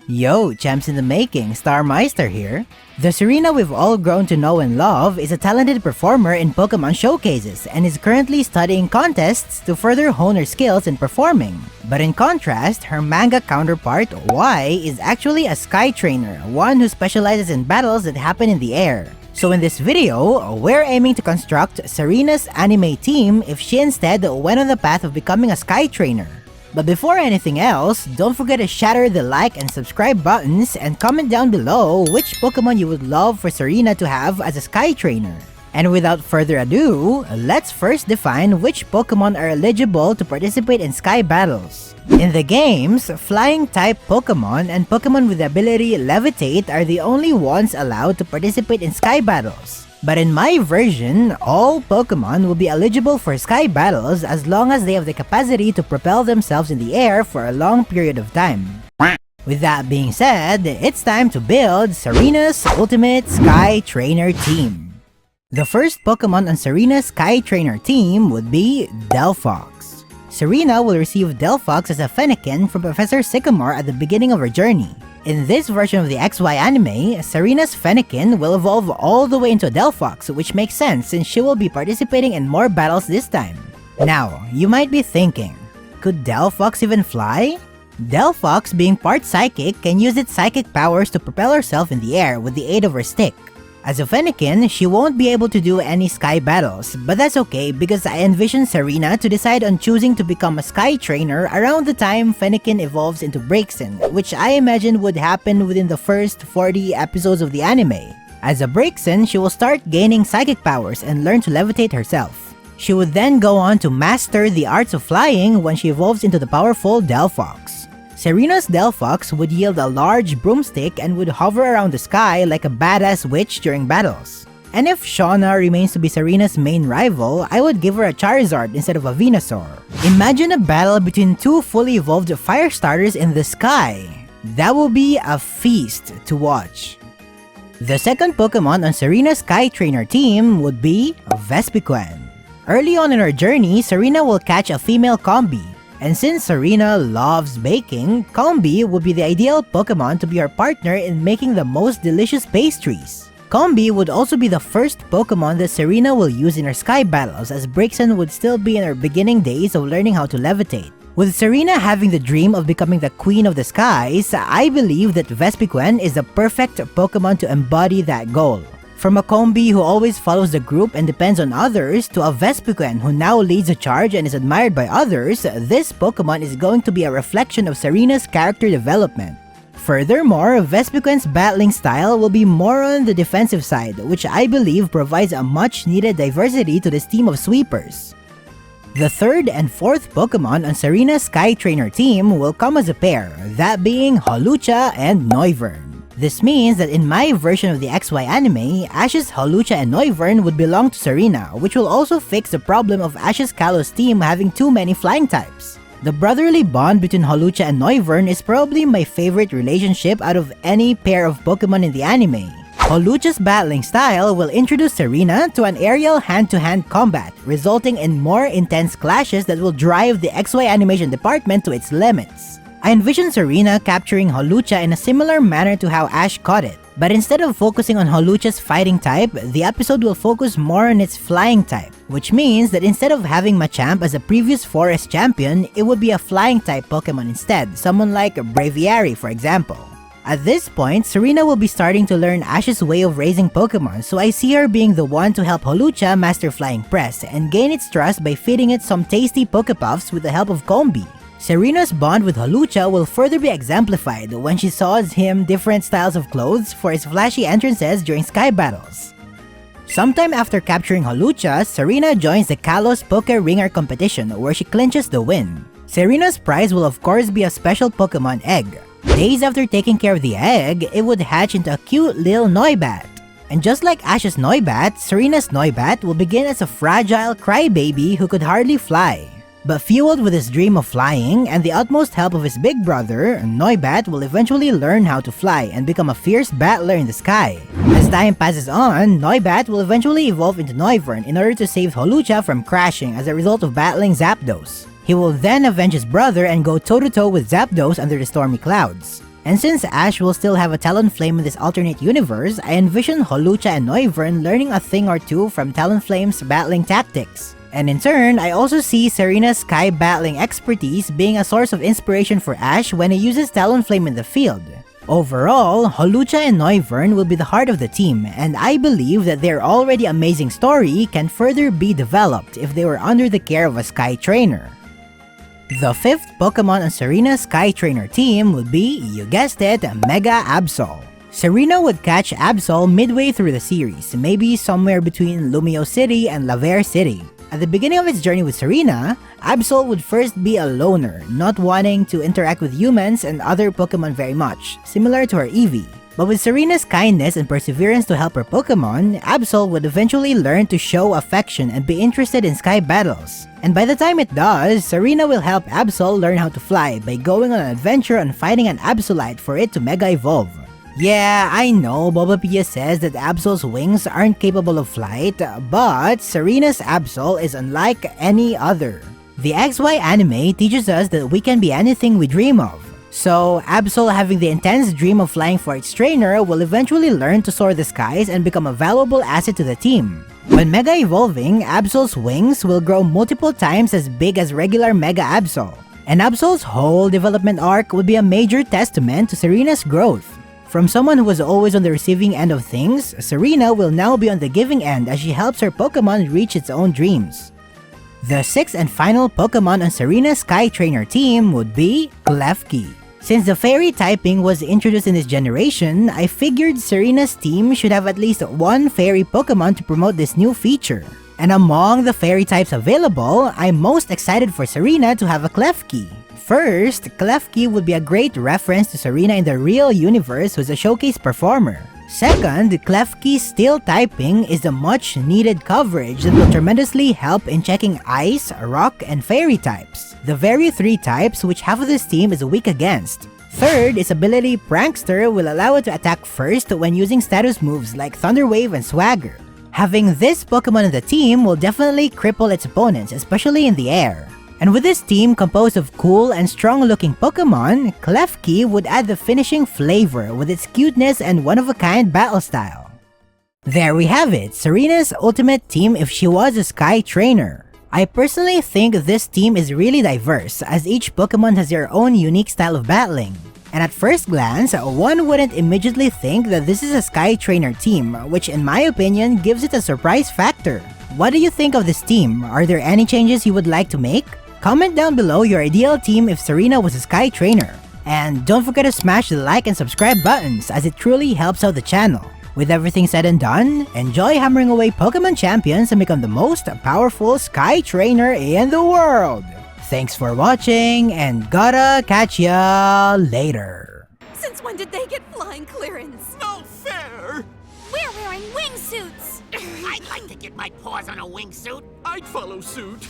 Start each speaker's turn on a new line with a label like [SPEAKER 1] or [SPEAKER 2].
[SPEAKER 1] Yo, champs in the making, Starmeistr here. The Serena we've all grown to know and love is a talented performer in Pokemon showcases and is currently studying contests to further hone her skills in performing. But in contrast, her manga counterpart, Y, is actually a Sky Trainer, one who specializes in battles that happen in the air. So in this video, we're aiming to construct Serena's anime team if she instead went on the path of becoming a Sky Trainer. But before anything else, don't forget to shatter the like and subscribe buttons and comment down below which Pokemon you would love for Serena to have as a Sky Trainer. And without further ado, let's first define which Pokemon are eligible to participate in Sky Battles. In the games, Flying-type Pokemon and Pokemon with the ability Levitate are the only ones allowed to participate in Sky Battles. But in my version, all Pokemon will be eligible for Sky Battles as long as they have the capacity to propel themselves in the air for a long period of time. With that being said, it's time to build Serena's Ultimate Sky Trainer Team. The first Pokemon on Serena's Sky Trainer Team would be Delphox. Serena will receive Delphox as a Fennekin from Professor Sycamore at the beginning of her journey. In this version of the XY anime, Serena's Fennekin will evolve all the way into a Delphox, which makes sense since she will be participating in more battles this time. Now, you might be thinking, could Delphox even fly? Delphox, being part psychic, can use its psychic powers to propel herself in the air with the aid of her stick. As a Fennekin, she won't be able to do any Sky Battles, but that's okay because I envision Serena to decide on choosing to become a Sky Trainer around the time Fennekin evolves into Braixen, which I imagine would happen within the first 40 episodes of the anime. As a Braixen, she will start gaining psychic powers and learn to levitate herself. She would then go on to master the arts of flying when she evolves into the powerful Delphox. Serena's Delphox would yield a large broomstick and would hover around the sky like a badass witch during battles. And if Shauna remains to be Serena's main rival, I would give her a Charizard instead of a Venusaur. Imagine a battle between two fully evolved fire starters in the sky. That will be a feast to watch. The second Pokemon on Serena's Sky Trainer team would be Vespiquen. Early on in her journey, Serena will catch a female Combi. And since Serena loves baking, Combi would be the ideal Pokemon to be her partner in making the most delicious pastries. Combi would also be the first Pokemon that Serena will use in her Sky Battles, as Braixen would still be in her beginning days of learning how to levitate. With Serena having the dream of becoming the Queen of the Skies, I believe that Vespiquen is the perfect Pokemon to embody that goal. From a Combi who always follows the group and depends on others, to a Vespiquen who now leads a charge and is admired by others, this Pokemon is going to be a reflection of Serena's character development. Furthermore, Vespiquen's battling style will be more on the defensive side, which I believe provides a much needed diversity to this team of sweepers. The third and fourth Pokemon on Serena's Sky Trainer team will come as a pair, that being Halucha and Noivern. This means that in my version of the XY anime, Ash's Halucha and Noivern would belong to Serena, which will also fix the problem of Ash's Kalos team having too many flying types. The brotherly bond between Halucha and Noivern is probably my favorite relationship out of any pair of Pokemon in the anime. Halucha's battling style will introduce Serena to an aerial hand-to-hand combat, resulting in more intense clashes that will drive the XY animation department to its limits. I envision Serena capturing Halucha in a similar manner to how Ash caught it. But instead of focusing on Halucha's fighting type, the episode will focus more on its flying type, which means that instead of having Machamp as a previous forest champion, it would be a flying type Pokemon instead, someone like Braviary for example. At this point, Serena will be starting to learn Ash's way of raising Pokemon, so I see her being the one to help Halucha master Flying Press and gain its trust by feeding it some tasty Pokepuffs with the help of Combi. Serena's bond with Halucha will further be exemplified when she saws him different styles of clothes for his flashy entrances during Sky Battles. Sometime after capturing Halucha, Serena joins the Kalos Poke Ringer competition where she clinches the win. Serena's prize will of course be a special Pokemon egg. Days after taking care of the egg, it would hatch into a cute little Noibat. And just like Ash's Noibat, Serena's Noibat will begin as a fragile crybaby who could hardly fly. But fueled with his dream of flying and the utmost help of his big brother, Noibat will eventually learn how to fly and become a fierce battler in the sky. As time passes on, Noibat will eventually evolve into Noivern in order to save Halucha from crashing as a result of battling Zapdos. He will then avenge his brother and go toe-to-toe with Zapdos under the stormy clouds. And since Ash will still have a Talonflame in this alternate universe, I envision Halucha and Noivern learning a thing or two from Talonflame's battling tactics. And in turn, I also see Serena's Sky battling expertise being a source of inspiration for Ash when he uses Talonflame in the field. Overall, Halucha and Noivern will be the heart of the team, and I believe that their already amazing story can further be developed if they were under the care of a Sky Trainer. The 5th Pokemon on Serena's Sky Trainer team would be, you guessed it, Mega Absol. Serena would catch Absol midway through the series, maybe somewhere between Lumio City and Laver City. At the beginning of its journey with Serena, Absol would first be a loner, not wanting to interact with humans and other Pokemon very much, similar to her Eevee. But with Serena's kindness and perseverance to help her Pokemon, Absol would eventually learn to show affection and be interested in Sky battles. And by the time it does, Serena will help Absol learn how to fly by going on an adventure and fighting an Absolite for it to Mega Evolve. Yeah, I know Bulbapedia says that Absol's wings aren't capable of flight, but Serena's Absol is unlike any other. The XY anime teaches us that we can be anything we dream of. So, Absol having the intense dream of flying for its trainer will eventually learn to soar the skies and become a valuable asset to the team. When Mega Evolving, Absol's wings will grow multiple times as big as regular Mega Absol. And Absol's whole development arc would be a major testament to Serena's growth. From someone who was always on the receiving end of things, Serena will now be on the giving end as she helps her Pokemon reach its own dreams. The 6th and final Pokemon on Serena's Sky Trainer team would be Klefki. Since the Fairy typing was introduced in this generation, I figured Serena's team should have at least one Fairy Pokemon to promote this new feature. And among the Fairy types available, I'm most excited for Serena to have a Klefki. First, Klefki would be a great reference to Serena in the real universe who's a showcase performer. Second, Klefki's Steel typing is the much needed coverage that will tremendously help in checking Ice, Rock, and Fairy types, the very 3 types which half of this team is weak against. Third, its ability Prankster will allow it to attack first when using status moves like Thunder Wave and Swagger. Having this Pokemon in the team will definitely cripple its opponents, especially in the air. And with this team composed of cool and strong-looking Pokemon, Klefki would add the finishing flavor with its cuteness and one-of-a-kind battle style. There we have it, Serena's ultimate team if she was a Sky Trainer. I personally think this team is really diverse, as each Pokemon has their own unique style of battling. And at first glance, one wouldn't immediately think that this is a Sky Trainer team, which in my opinion gives it a surprise factor. What do you think of this team? Are there any changes you would like to make? Comment down below your ideal team if Serena was a Sky Trainer. And don't forget to smash the like and subscribe buttons as it truly helps out the channel. With everything said and done, enjoy hammering away Pokemon champions and become the most powerful Sky Trainer in the world! Thanks for watching, and gotta catch ya later!
[SPEAKER 2] Since when did they get flying clearance?
[SPEAKER 3] No fair!
[SPEAKER 2] We're wearing wingsuits!
[SPEAKER 3] I'd like to get my paws on a wingsuit. I'd follow suit.